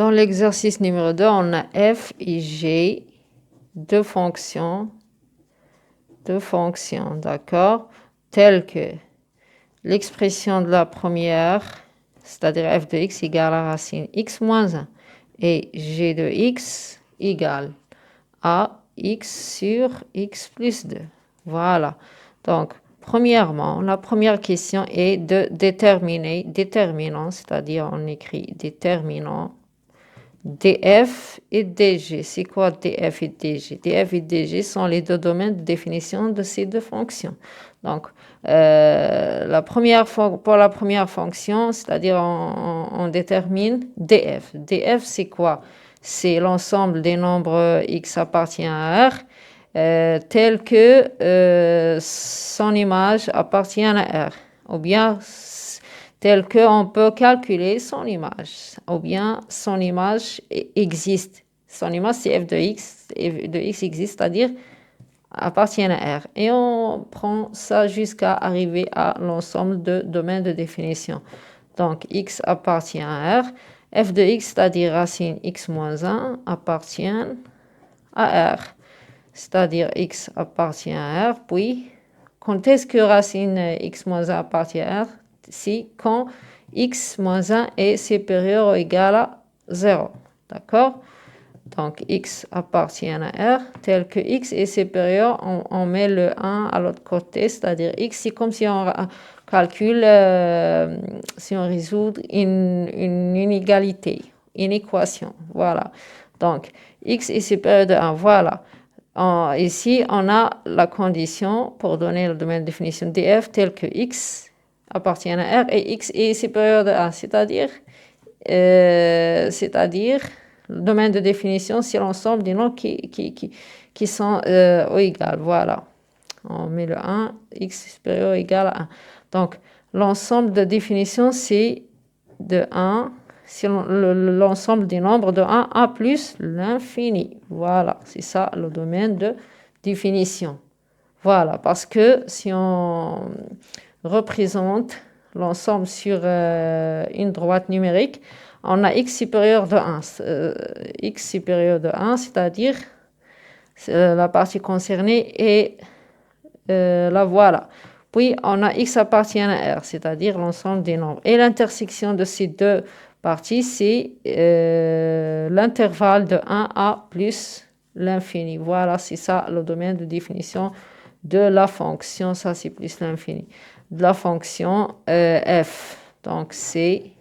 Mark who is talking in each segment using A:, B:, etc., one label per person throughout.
A: Dans l'exercice numéro 2, on a f et g, deux fonctions, d'accord, telles que l'expression de la première, c'est-à-dire f de x égale à racine x moins 1, et g de x égale à x sur x plus 2. Voilà. Donc, premièrement, la première question est de déterminer, déterminant, c'est-à-dire on écrit déterminant df et dg. C'est quoi df et dg? Df et dg sont les deux domaines de définition de ces deux fonctions. Donc, pour la première fonction, c'est-à-dire on détermine df. Df, c'est quoi? C'est l'ensemble des nombres x appartient à R, tel que son image appartient à R, ou bien tel qu'on peut calculer son image, ou bien son image existe. Son image, c'est f de x existe, c'est-à-dire appartient à R. Et on prend ça jusqu'à arriver à l'ensemble de domaines de définition. Donc, x appartient à R. F de x, c'est-à-dire racine x moins 1, appartient à R. C'est-à-dire x appartient à R. Puis, quand est-ce que racine x moins 1 appartient à R? Si quand x moins 1 est supérieur ou égal à 0. D'accord? Donc, x appartient à R. Tel que x est supérieur, on met le 1 à l'autre côté, c'est-à-dire x, c'est comme si on calcule, si on résout une inégalité, une équation. Voilà. Donc, x est supérieur de 1. Voilà. Ici, on a la condition pour donner le domaine de définition df tel que x appartient à R et x est supérieur de 1, c'est-à-dire le domaine de définition, c'est l'ensemble des nombres qui sont égales. Voilà. On met le 1, x supérieur ou égal à 1. Donc, l'ensemble de définition, c'est de 1, c'est l'ensemble des nombres de 1 à plus l'infini. Voilà, c'est ça le domaine de définition. Voilà, parce que si on représente l'ensemble sur une droite numérique, on a x supérieur de 1. X supérieur de 1, c'est-à-dire la partie concernée est la voilà. Puis, on a x appartient à R, c'est-à-dire l'ensemble des nombres. Et l'intersection de ces deux parties, c'est l'intervalle de 1 à plus l'infini. Voilà, c'est ça le domaine de définition de la fonction. Ça, c'est plus l'infini. De la fonction f. Donc, c'est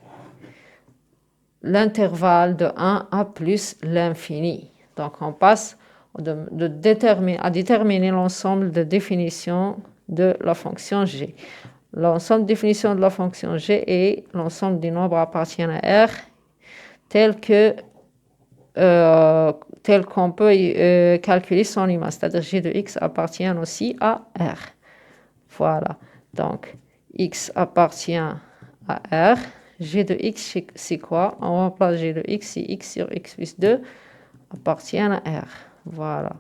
A: l'intervalle de 1 à plus l'infini. Donc, on passe à déterminer l'ensemble de définitions de la fonction g. L'ensemble de définition de la fonction g est l'ensemble des nombres appartient à R tel qu'on peut calculer son image, c'est-à-dire g de x appartient aussi à R. Voilà. Donc, x appartient à R. G de x, c'est quoi? On remplace g de x, c'est x sur x plus 2 appartient à R. Voilà.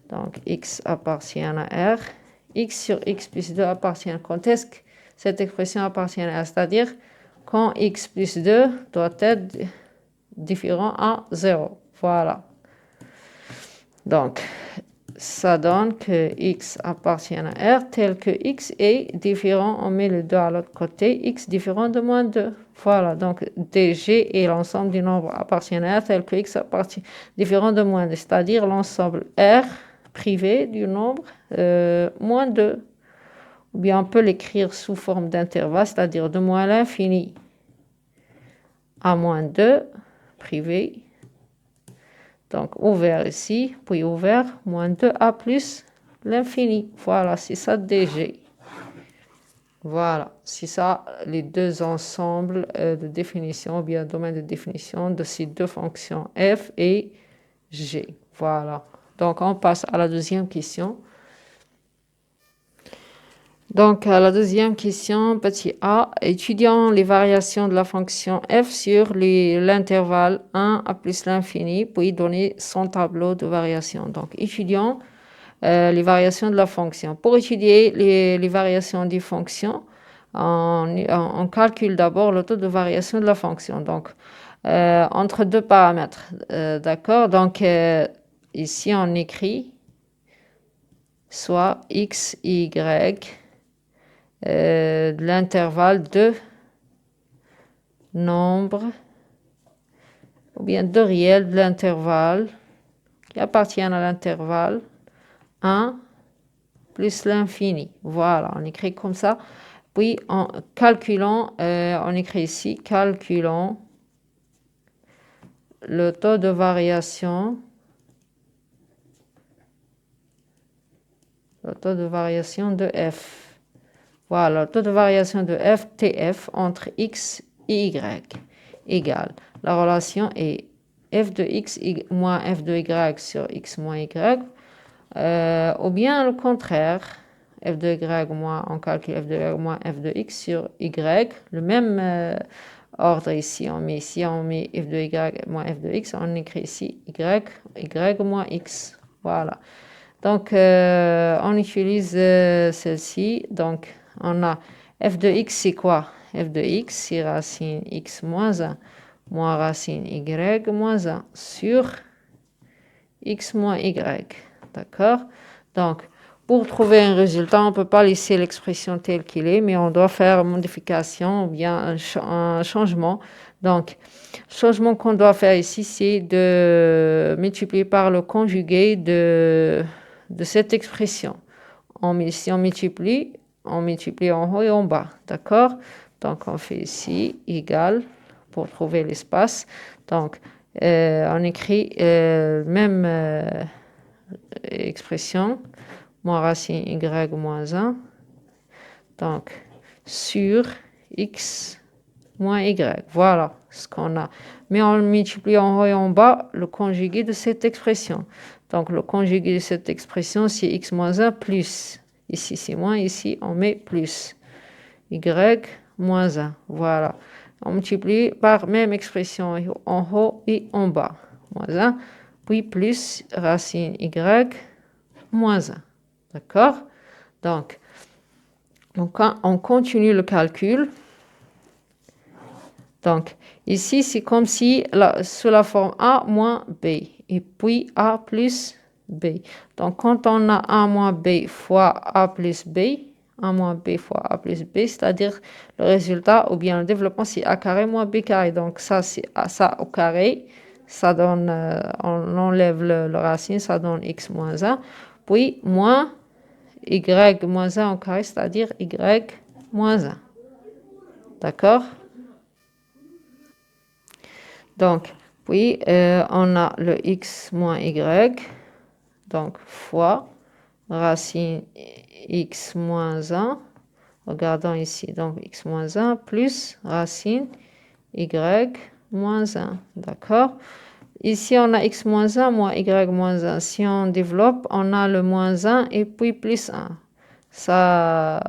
A: Donc, x appartient à R. X sur x plus 2 appartient. Quand est-ce que cette expression appartient à R? C'est-à-dire quand x plus 2 doit être différent à 0. Voilà. Donc, ça donne que x appartient à R tel que x est différent, on met le 2 à l'autre côté, x différent de moins 2. Voilà, donc dg et l'ensemble du nombre appartient à R tel que x appartient différent de moins 2, c'est-à-dire l'ensemble R privé du nombre moins 2. Ou bien on peut l'écrire sous forme d'intervalle, c'est-à-dire de moins l'infini à moins 2 privé. Donc, ouvert ici, puis ouvert, moins 2a plus l'infini. Voilà, c'est ça dg. Voilà, c'est ça les deux ensembles de définition, ou bien domaine de définition de ces deux fonctions f et g. Voilà. Donc, on passe à la deuxième question. Donc, à la deuxième question, petit a, étudiant les variations de la fonction f sur l'intervalle 1 à plus l'infini, puis donner son tableau de variation. Donc, étudiant les variations de la fonction. Pour étudier les variations des fonctions, on calcule d'abord le taux de variation de la fonction. Donc, entre deux paramètres. D'accord? Donc, ici, on écrit soit x, y, de l'intervalle de nombre, ou bien de réel de l'intervalle, qui appartiennent à l'intervalle 1 plus l'infini. Voilà, on écrit comme ça. Puis, en calculant, on écrit ici, calculons le taux de variation, de f. Voilà, le taux de variation de f, tf, entre x et y, égale. La relation est f de x moins f de y sur x moins y, ou bien le contraire, f de y moins, on calcule f de y moins f de x sur y, le même ordre ici, on met f de y moins f de x, on écrit ici y moins x, voilà. Donc, on utilise celle-ci, donc on a f de x, c'est quoi? F de x, c'est racine x moins 1, moins racine y moins 1 sur x moins y. D'accord? Donc, pour trouver un résultat, on ne peut pas laisser l'expression telle qu'elle est, mais on doit faire une modification ou bien un changement. Donc, le changement qu'on doit faire ici, c'est de multiplier par le conjugué de cette expression. Si on multiplie en haut et en bas. D'accord? Donc, on fait ici égal pour trouver l'espace. Donc, on écrit même expression, moins racine y moins 1, donc sur x moins y. Voilà ce qu'on a. Mais on multiplie en haut et en bas le conjugué de cette expression. Donc le conjugué de cette expression, c'est x moins 1 plus. Ici, c'est moins. Ici, on met plus. Y moins 1. Voilà. On multiplie par même expression en haut et en bas. Moins 1. Puis plus racine y moins 1. D'accord? Donc, on continue le calcul. Donc, ici, c'est comme si, sous la forme A moins B, et puis A plus B. Donc, quand on a A moins B fois A plus B, A moins B fois A plus B, c'est-à-dire le résultat, ou bien le développement, c'est A carré moins B carré. Donc, ça, c'est ça au carré. Ça donne, on enlève le racine, ça donne x moins 1. Puis, moins y moins 1 au carré, c'est-à-dire y moins 1. D'accord? Donc, puis, on a le x moins y, donc fois racine x moins 1. Regardons ici, donc x moins 1 plus racine y moins 1. D'accord? Ici, on a x moins 1 moins y moins 1. Si on développe, on a le moins 1 et puis plus 1. Ça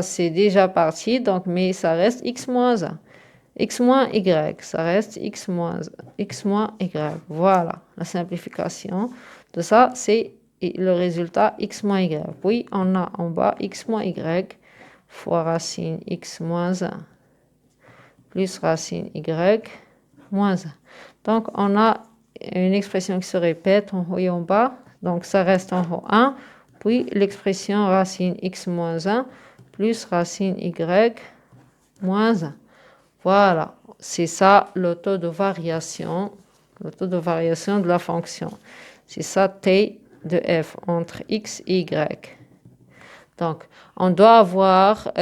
A: c'est déjà parti, donc, mais ça reste x moins 1. X moins y, ça reste x moins y. Voilà, la simplification de ça, c'est le résultat x moins y. Puis, on a en bas x moins y fois racine x moins 1 plus racine y moins 1. Donc, on a une expression qui se répète en haut et en bas. Donc, ça reste en haut 1. Puis, l'expression racine x moins 1 plus racine y moins 1. Voilà, c'est ça le taux de variation de la fonction. C'est ça t de f entre x et y. Donc, on doit savoir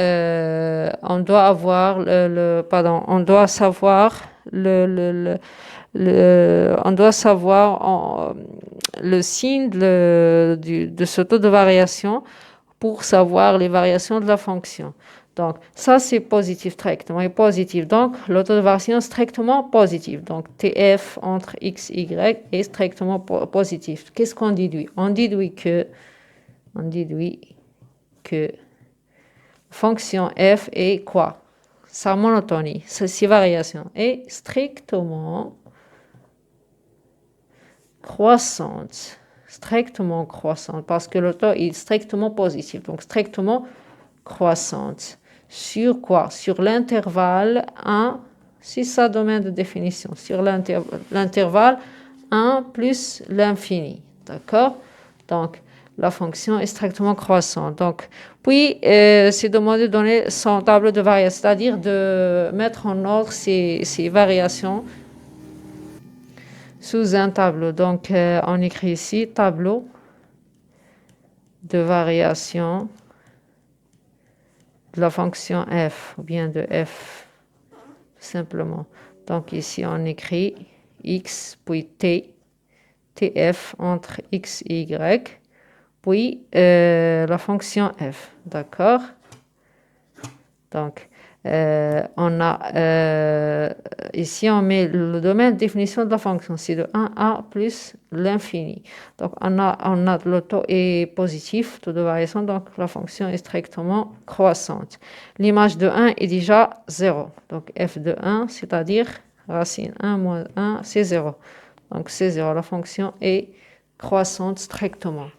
A: le signe de ce taux de variation pour savoir les variations de la fonction. Donc, ça, c'est positif, strictement positif. Donc, le taux de variation est strictement positif. Donc, TF entre X et Y est strictement positif. Qu'est-ce qu'on déduit? On déduit que fonction f est quoi? Sa monotonie, ses variations est strictement croissante. Strictement croissante, parce que le taux est strictement positif. Donc, strictement croissante sur quoi? Sur l'intervalle 1, c'est ça domaine de définition, sur l'intervalle 1 plus l'infini, d'accord? Donc, la fonction est strictement croissante. Donc, puis, c'est demandé de donner son tableau de variation, c'est-à-dire de mettre en ordre ces variations sous un tableau. Donc, on écrit ici tableau de variation de la fonction f, ou bien de f, simplement. Donc, ici, on écrit x, puis t, tf entre x et y, puis la fonction f, d'accord? Donc, on a ici, on met le domaine de définition de la fonction, c'est de 1a plus l'infini. Donc, on a le taux est positif, taux de variation, donc la fonction est strictement croissante. L'image de 1 est déjà 0. Donc, f de 1, c'est-à-dire racine 1 moins 1, c'est 0. Donc, c'est 0. La fonction est croissante strictement.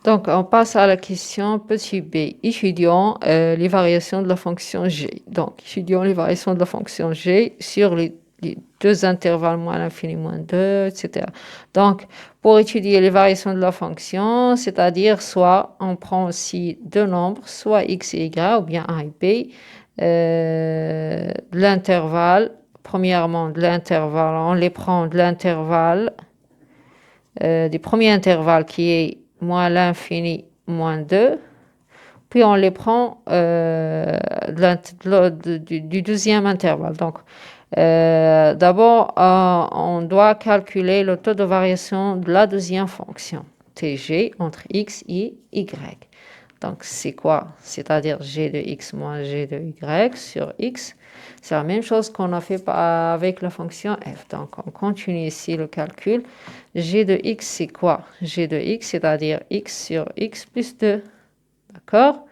A: Donc, on passe à la question petit b. Étudions les variations de la fonction g. Donc, étudions les variations de la fonction g sur les deux intervalles moins l'infini moins 2, etc. Donc, pour étudier les variations de la fonction, c'est-à-dire soit on prend aussi deux nombres, soit x et y, ou bien a et b, l'intervalle, premièrement de l'intervalle, on les prend de l'intervalle, du premier intervalle qui est moins l'infini moins 2, puis on les prend du deuxième intervalle. Donc, d'abord, on doit calculer le taux de variation de la deuxième fonction, tg, entre x et y. Donc, c'est quoi? C'est-à-dire g de x moins g de y sur x. C'est la même chose qu'on a fait avec la fonction f. Donc, on continue ici le calcul. G de x, c'est quoi? G de x, c'est-à-dire x sur x plus 2. D'accord?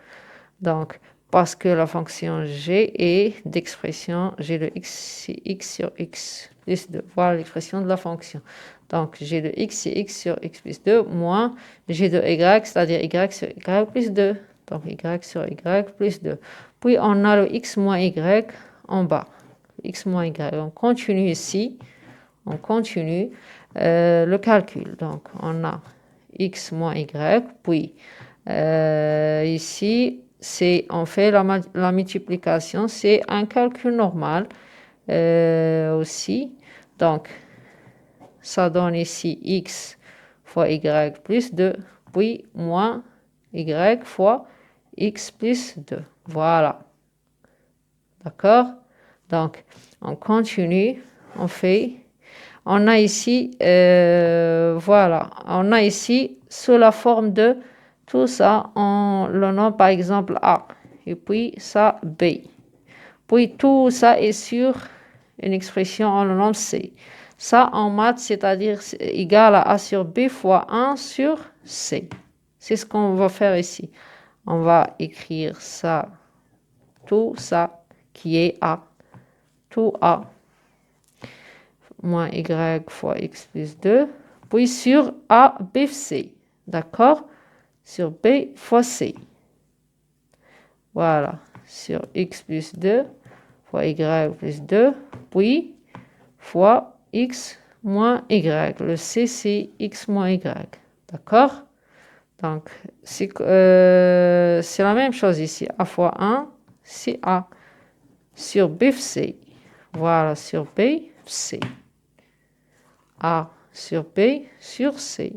A: Donc, parce que la fonction g est d'expression g de x, c'est x sur x plus 2. Voilà l'expression de la fonction. Donc, g de x, c'est x sur x plus 2, moins g de y, c'est-à-dire y sur y plus 2. Donc, y sur y plus 2. Puis, on a le x moins y en bas. X moins y. On continue ici. On continue le calcul. Donc, on a x moins y. Puis, ici, on fait la multiplication. C'est un calcul normal aussi. Donc, ça donne ici x fois y plus 2, puis moins y fois x plus 2. Voilà. D'accord? Donc, on continue, on fait. On a ici, voilà, on a ici sous la forme de tout ça, on le nomme par exemple A, et puis ça B. Puis tout ça est sur une expression, on le nomme C. Ça en maths, c'est-à-dire égal à A sur B fois 1 sur C. C'est ce qu'on va faire ici. On va écrire ça, tout ça qui est A, tout A, moins y fois x plus 2, puis sur A, B, C. D'accord? Sur B fois C. Voilà. Sur x plus 2 fois y plus 2, puis fois x moins y. Le C, c'est x moins y. D'accord? Donc, c'est la même chose ici. A fois 1, c'est A. Sur B, C. Voilà, sur B, C. A sur B sur C.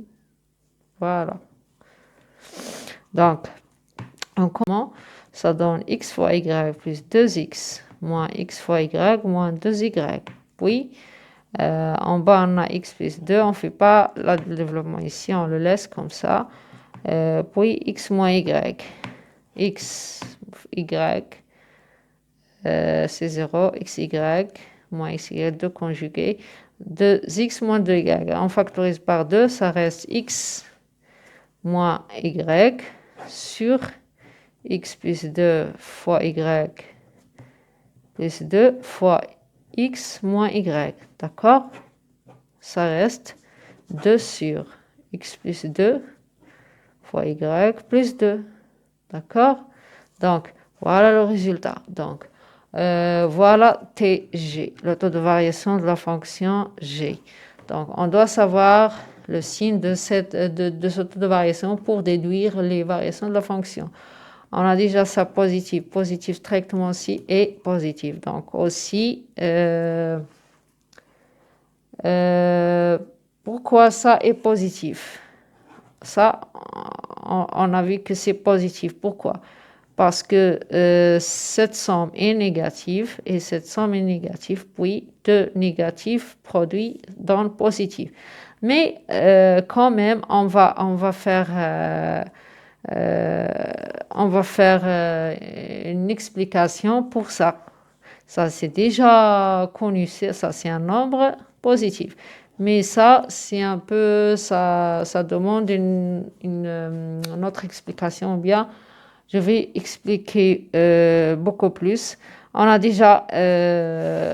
A: Voilà. Donc, on commence. Ça donne x fois y plus 2x moins x fois y moins 2y. Puis, en bas, on a x plus 2. On ne fait pas le développement ici, on le laisse comme ça. Puis, x moins y. X, y, c'est 0. X, y, moins x, y, 2 conjugué. 2x moins 2y. On factorise par 2, ça reste x moins y sur x plus 2 fois y plus 2 fois x moins y. D'accord? Ça reste 2 sur x plus 2 fois y plus 2. D'accord? Donc, voilà le résultat. Donc, voilà TG, le taux de variation de la fonction G. Donc, on doit savoir le signe de ce taux de variation pour déduire les variations de la fonction. On a déjà ça positif, positif strictement aussi et positif. Donc, aussi, pourquoi ça est positif? Ça, on a vu que c'est positif. Pourquoi? Parce que cette somme est négative et cette somme est négative, puis 2 négatifs produits donnent positif. Mais quand même, on va faire une explication pour ça. Ça, c'est déjà connu, ça c'est un nombre positif. Mais ça, c'est un peu, ça demande une autre explication. Bien, je vais expliquer beaucoup plus. On a déjà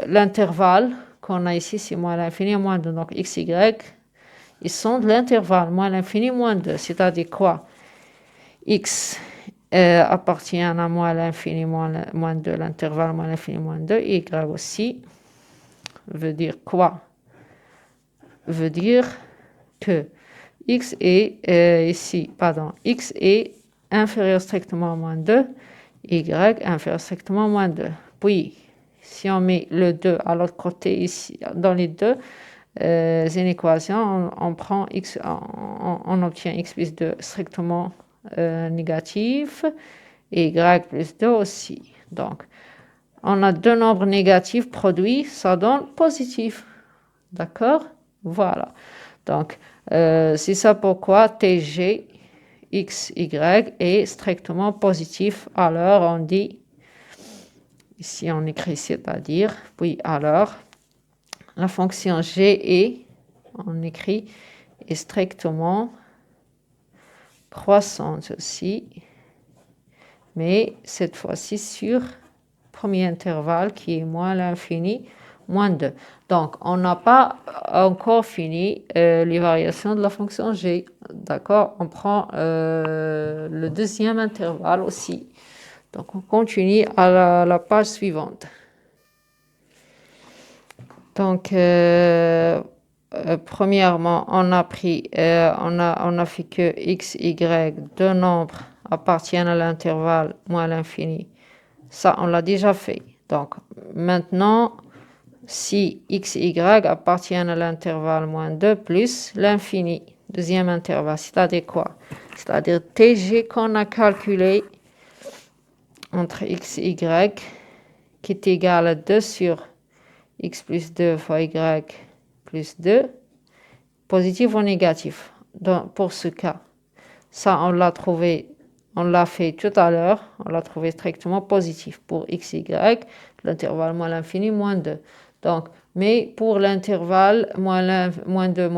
A: l'intervalle qu'on a ici, c'est moins l'infini, moins 2. Donc, x, y, ils sont de l'intervalle, moins l'infini, moins 2. C'est-à-dire quoi? X appartient à moins l'infini, moins 2, l'intervalle moins l'infini, moins 2. Y aussi veut dire quoi? Veut dire que x est x est inférieur strictement à moins 2, y inférieur strictement à moins 2. Puis, si on met le 2 à l'autre côté, ici, dans les deux inéquations, on prend x, on obtient x plus 2 strictement négatif et y plus 2 aussi. Donc, on a deux nombres négatifs produits, ça donne positif. D'accord? Voilà. Donc, c'est ça pourquoi TG, X, Y est strictement positif. Alors, on dit, ici on écrit c'est-à-dire, puis alors, la fonction G est, on écrit, est strictement croissante aussi, mais cette fois-ci sur premier intervalle qui est moins l'infini, moins 2. Donc, on n'a pas encore fini les variations de la fonction G. D'accord? On prend le deuxième intervalle aussi. Donc, on continue à la page suivante. Donc, premièrement, on a fait que x, y, deux nombres appartiennent à l'intervalle moins l'infini. Ça, on l'a déjà fait. Donc, maintenant, si x, y appartiennent à l'intervalle moins 2 plus l'infini, deuxième intervalle, c'est-à-dire quoi? C'est-à-dire TG qu'on a calculé entre x et y, qui est égal à 2 sur x plus 2 fois y plus 2, positif ou négatif. Donc, pour ce cas, ça, on l'a fait tout à l'heure, on l'a trouvé strictement positif pour x, y, l'intervalle moins l'infini, moins 2. Donc, mais pour l'intervalle moins 2,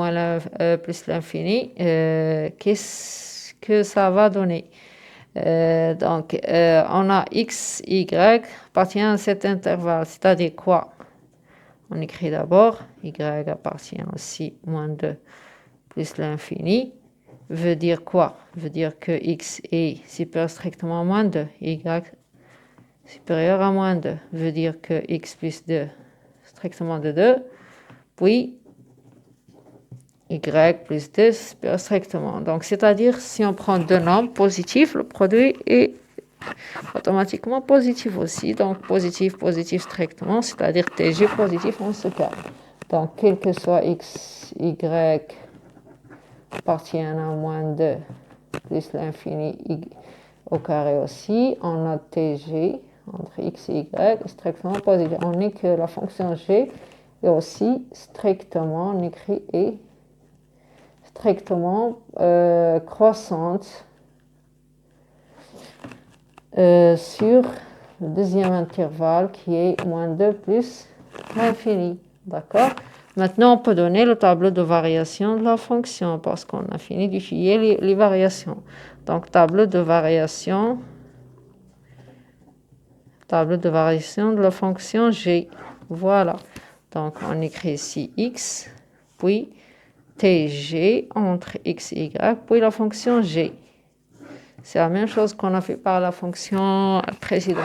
A: plus l'infini, qu'est-ce que ça va donner? Donc, on a x, y appartient à cet intervalle, c'est-à-dire quoi? On écrit d'abord, y appartient aussi moins 2 plus l'infini. Veut dire quoi? Veut dire que x est supérieur strictement à moins 2, y supérieur à moins 2. Veut dire que x plus 2 strictement de 2, puis y plus 2 supérieur strictement. Donc, c'est-à-dire, si on prend deux nombres positifs, le produit est automatiquement positif aussi. Donc, positif, positif strictement, c'est-à-dire TG positif en ce cas. Donc, quel que soit x, y appartient à moins 2 plus l'infini au carré aussi, on a TG entre x et y strictement positif. On dit que la fonction g est aussi strictement, on écrit et strictement croissante sur le deuxième intervalle qui est moins 2 plus l'infini. D'accord? Maintenant, on peut donner le tableau de variation de la fonction parce qu'on a fini d'étudier les variations. Donc, tableau de variation de la fonction g. Voilà. Donc, on écrit ici x, puis tg entre x et y, puis la fonction g. C'est la même chose qu'on a fait par la fonction précédente.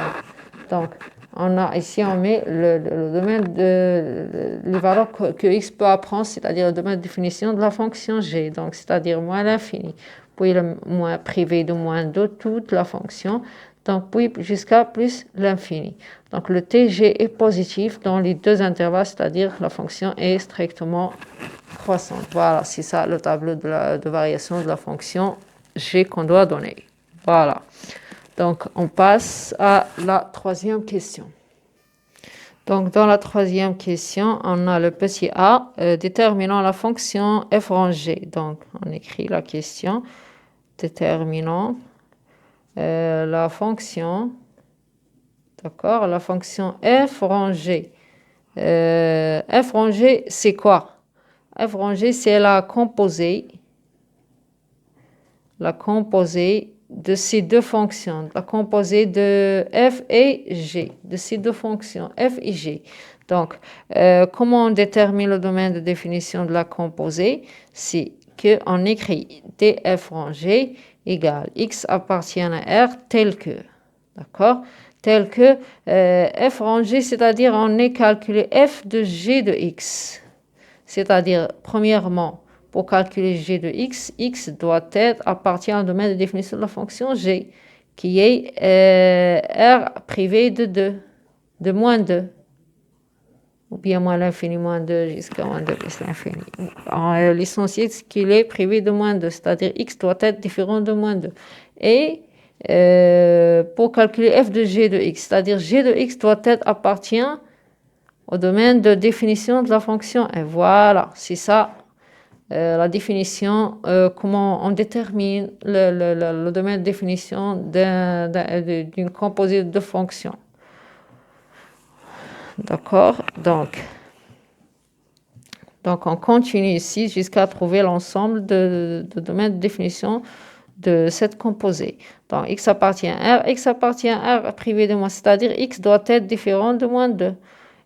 A: Donc, ici, on met le domaine les valeurs que x peut apprendre, c'est-à-dire le domaine de définition de la fonction g, donc c'est-à-dire moins l'infini, puis le moins privé de moins 2, toute la fonction, donc puis jusqu'à plus l'infini. Donc le tg est positif dans les deux intervalles, c'est-à-dire la fonction est strictement croissante. Voilà, c'est ça le tableau de variation de la fonction g qu'on doit donner. Voilà. Donc, on passe à la troisième question. Donc, dans la troisième question, on a le petit a déterminant la fonction f rangée. Donc, on écrit la question déterminant la fonction, d'accord, la fonction f rangée. F rangée, c'est quoi? F rangée, c'est la composée de ces deux fonctions, la composée de f et g, de ces deux fonctions, f et g. Donc, comment on détermine le domaine de définition de la composée? C'est qu'on écrit df rangé égale x appartient à R tel que, d'accord? Tel que f rangé, c'est-à-dire on est calculé f de g de x. C'est-à-dire, premièrement, pour calculer g de x, x doit être appartient au domaine de définition de la fonction g, qui est R privé de 2, de moins 2. Ou bien moins l'infini, moins 2 jusqu'à moins 2 plus l'infini. L'essentiel, c'est qu'il est privé de moins 2, c'est-à-dire x doit être différent de moins 2. Et pour calculer f de g de x, c'est-à-dire g de x doit être appartient au domaine de définition de la fonction. Et voilà, c'est ça. La définition, comment on détermine le domaine de définition d'une composée de fonctions. D'accord? Donc, on continue ici jusqu'à trouver l'ensemble de domaines de définition de cette composée. Donc, x appartient à R, x appartient à R privé de moins, c'est-à-dire x doit être différent de moins 2.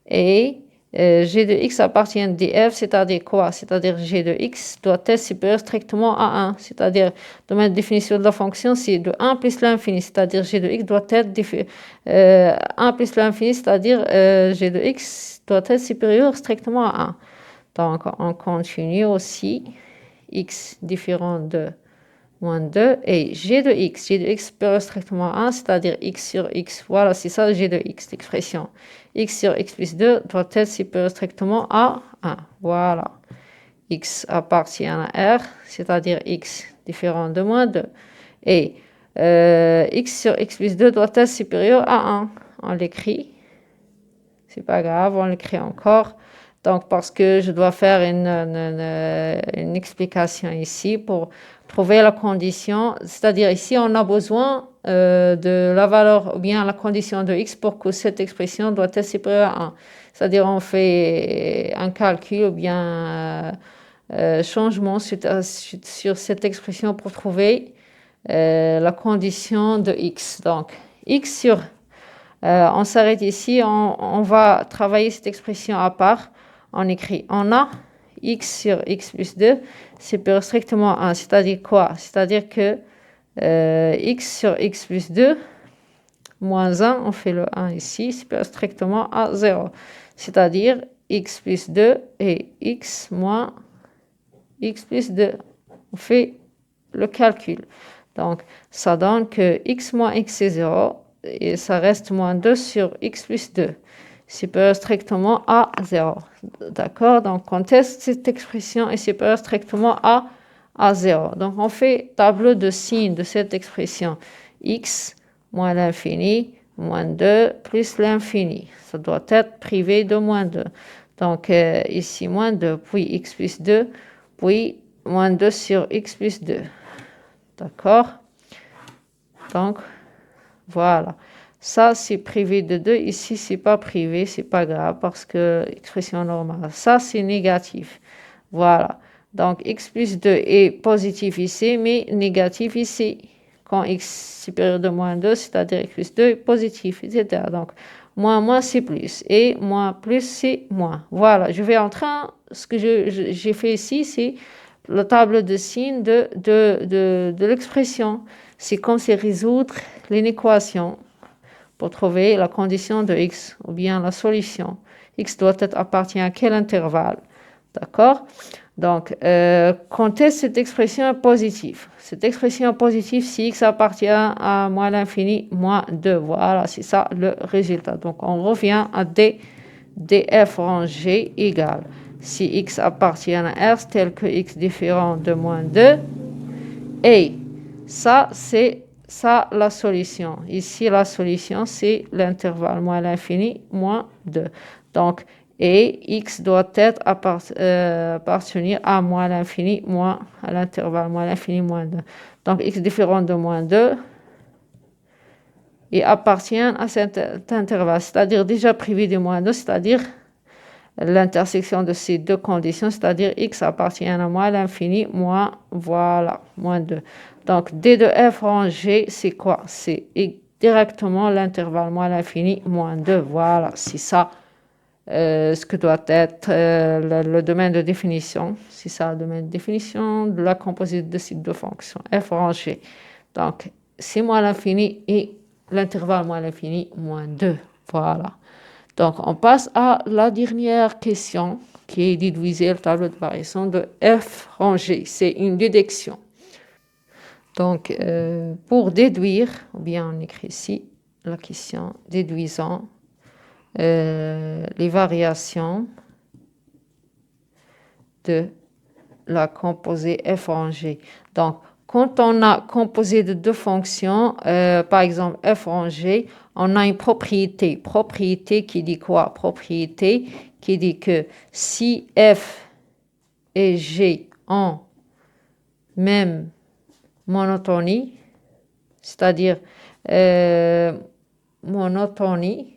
A: Et g de x appartient à df, c'est-à-dire quoi? C'est-à-dire g de x doit être supérieur strictement à 1. C'est-à-dire, le domaine de définition de la fonction, c'est de 1 plus l'infini. C'est-à-dire, g de x doit être 1 plus l'infini, c'est-à-dire g de x doit être supérieur strictement à 1. Donc, on continue aussi. X différent de moins 2 et g de x supérieur strictement à 1, c'est-à-dire x sur x. Voilà, c'est ça g de x, l'expression. X sur x plus 2 doit être supérieur strictement à 1. Voilà. X appartient à R, c'est-à-dire x différent de moins 2. Et x sur x plus 2 doit être supérieur à 1. On l'écrit. C'est pas grave, on l'écrit encore. Donc, parce que je dois faire une explication ici pour trouver la condition. C'est-à-dire ici, on a besoin de la valeur ou bien la condition de x pour que cette expression doit être supérieure à 1. C'est-à-dire, on fait un calcul ou bien changement sur cette expression pour trouver la condition de x. Donc, x sur... on s'arrête ici, on va travailler cette expression à part. On écrit, on a x sur x plus 2 supérieur strictement à 1. C'est-à-dire quoi? C'est-à-dire que x sur x plus 2 moins 1, on fait le 1 ici, supérieur strictement à 0. C'est-à-dire x plus 2 et x moins x plus 2. On fait le calcul. Donc, ça donne que x moins x c'est 0 et ça reste moins 2 sur x plus 2. Supérieur strictement à 0. D'accord? Donc, on teste cette expression est supérieure strictement à 0. Donc, on fait tableau de signes de cette expression. X moins l'infini, moins 2, plus l'infini. Ça doit être privé de moins 2. Donc, ici, moins 2, puis x plus 2, puis moins 2 sur x plus 2. D'accord? Donc, voilà. Ça, c'est privé de 2. Ici, c'est pas privé, c'est pas grave parce que expression normale. Ça, c'est négatif. Voilà. Donc, x plus 2 est positif ici, mais négatif ici. Quand x supérieur de moins 2, c'est-à-dire x plus 2 est positif, etc. Donc, moins, c'est plus. Et moins, plus, c'est moins. Voilà. Je vais en train... Ce que j'ai fait ici, c'est le tableau de signes de l'expression. c'est comme si résoudre une équation pour trouver la condition de x, ou bien la solution. X doit être appartient à quel intervalle, d'accord? Donc, comptez cette expression positive. Cette expression positive, si x appartient à moins l'infini, moins 2. Voilà, c'est ça le résultat. Donc, on revient à D, df rangé égale. Si x appartient à R, tel que x différent de moins 2, et ça, c'est ça la solution. Ici, la solution, c'est l'intervalle moins l'infini, moins 2. Donc, et x doit être appartenir à moins l'infini, moins à l'intervalle moins l'infini, moins 2. Donc, x différent de moins 2 et appartient à cet intervalle, c'est-à-dire déjà privé de moins 2, c'est-à-dire l'intersection de ces deux conditions, c'est-à-dire x appartient à moins l'infini, moins, voilà, moins 2. Donc, d de f rangé, c'est quoi? C'est directement l'intervalle moins l'infini, moins 2. Voilà, c'est ça ce que doit être le domaine de définition. C'est ça le domaine de définition de la composite de ces deux fonctions, f rangé. Donc, c'est moins l'infini et l'intervalle moins l'infini, moins 2. Voilà. Donc, on passe à la dernière question qui est déduisée le tableau de variation de f rangé. C'est une déduction. Donc, pour déduire, ou bien on écrit ici la question déduisant les variations de la composée f rangée. Donc, quand on a composé de deux fonctions, par exemple f rangée, on a une propriété. Propriété qui dit quoi? Propriété qui dit que si f et g ont même monotonie, c'est-à-dire monotonie,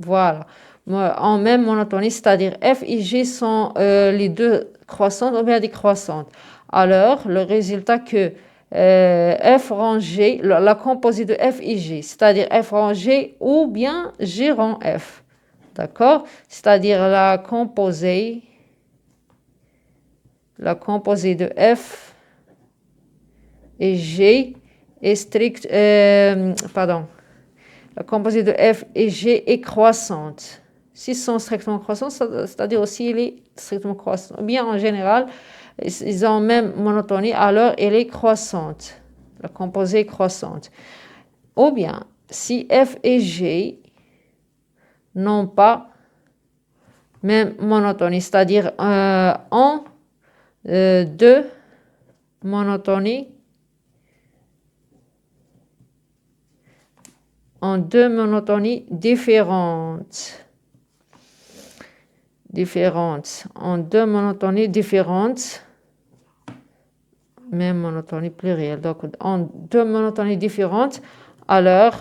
A: voilà, en même monotonie, c'est-à-dire f et g sont les deux croissantes ou bien décroissantes. Alors, le résultat que f rangé, la composite de f et g, c'est-à-dire f rangé ou bien g rang f, d'accord? C'est-à-dire la composée de f et g est stricte, pardon, la composite de f et g est croissante. S'ils sont strictement croissants, c'est-à-dire aussi il est strictement croissant. Bien en général, ils ont même monotonie, alors elle est croissante. La composée est croissante. Ou bien, si f et g n'ont pas même monotonie, c'est-à-dire en deux monotonies, différentes. En deux monotonies différentes, même monotonie plurielle. Donc, en deux monotonies différentes, alors,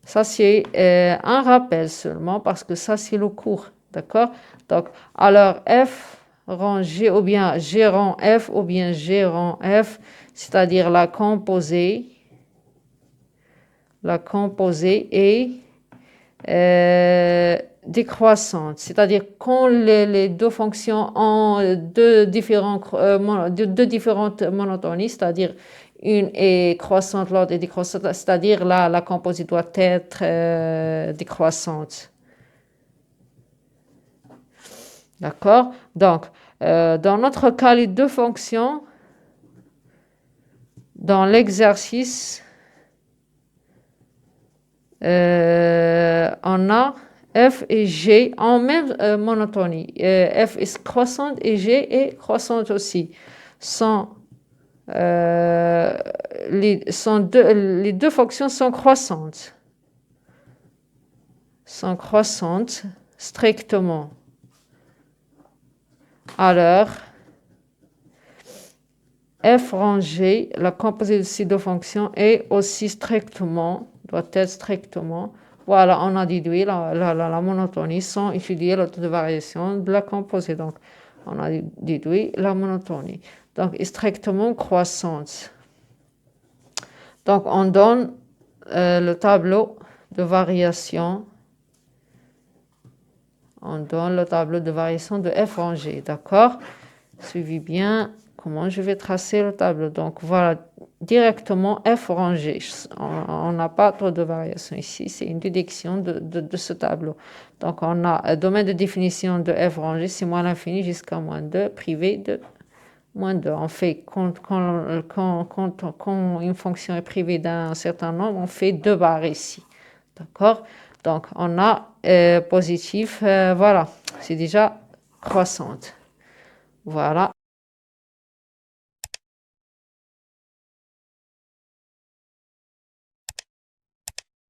A: ça c'est un rappel seulement parce que ça c'est le cours, d'accord? Donc, alors f rang g ou bien g rang f ou bien g rang f, c'est-à-dire la composée est décroissante, c'est-à-dire quand les deux fonctions ont deux différentes monotonies, c'est-à-dire une est croissante, l'autre est décroissante, c'est-à-dire la composite doit être décroissante. D'accord? Donc, dans notre cas, les deux fonctions, dans l'exercice, on a f et g en même monotonie. F est croissante et g est croissante aussi. Les deux fonctions sont croissantes. Strictement. Alors, f rangé, la composite de ces deux fonctions est aussi doit être strictement. Voilà, on a déduit la monotonie sans étudier le taux de variation de la composée. Donc, on a déduit la monotonie. Donc, est strictement croissante. Donc, on donne le tableau de variation. On donne le tableau de variation de f rangé, d'accord? Suivez bien comment je vais tracer le tableau? Donc voilà, directement F rangé. On n'a pas trop de variations ici, c'est une déduction de ce tableau. Donc on a un domaine de définition de F rangé, c'est moins l'infini jusqu'à moins 2, privé de moins 2. On fait, quand une fonction est privée d'un certain nombre, on fait 2 barres ici. D'accord? Donc on a positif, voilà, c'est déjà croissante. Voilà.